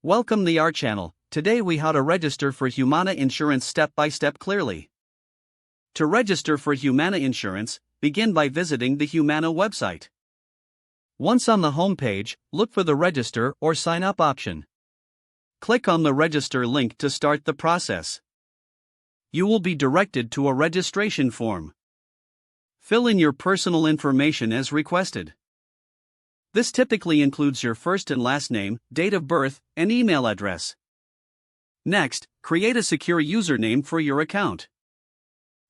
Welcome to our channel. Today we how to register for Humana Insurance step by step clearly. To register for Humana Insurance, begin by visiting the Humana website. Once on the home page, look for the register or sign up option. Click on the register link to start the process. You will be directed to a registration form. Fill in your personal information as requested. This typically includes your first and last name, date of birth, and email address. Next, create a secure username for your account.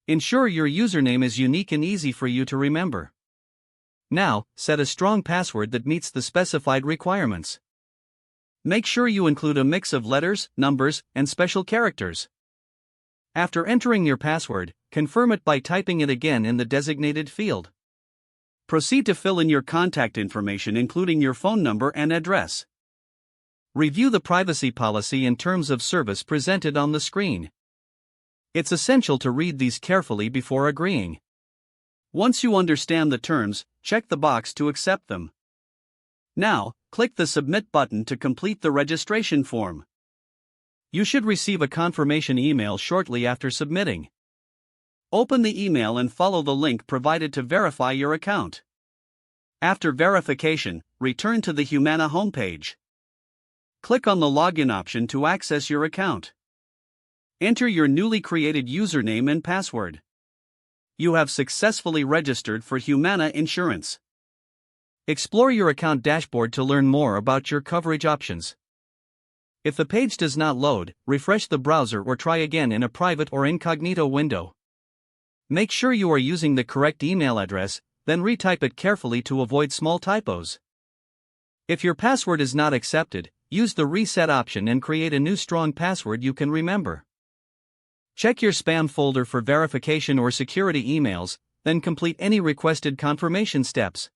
Ensure your username is unique and easy for you to remember. Now, set a strong password that meets the specified requirements. Make sure you include a mix of letters, numbers, and special characters. After entering your password, confirm it by typing it again in the designated field. Proceed to fill in your contact information including your phone number and address. Review the privacy policy and terms of service presented on the screen. It's essential to read these carefully before agreeing. Once you understand the terms, check the box to accept them. Now, click the Submit button to complete the registration form. You should receive a confirmation email shortly after submitting. Open the email and follow the link provided to verify your account. After verification, return to the Humana homepage. Click on the Login option to access your account. Enter your newly created username and password. You have successfully registered for Humana Insurance. Explore your account dashboard to learn more about your coverage options. If the page does not load, refresh the browser or try again in a private or incognito window. Make sure you are using the correct email address, then retype it carefully to avoid small typos. If your password is not accepted, use the reset option and create a new strong password you can remember. Check your spam folder for verification or security emails, then complete any requested confirmation steps.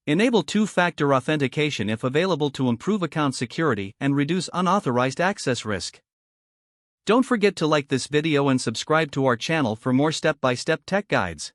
Enable two-factor authentication if available to improve account security and reduce unauthorized access risk. Don't forget to like this video and subscribe to our channel for more step-by-step tech guides.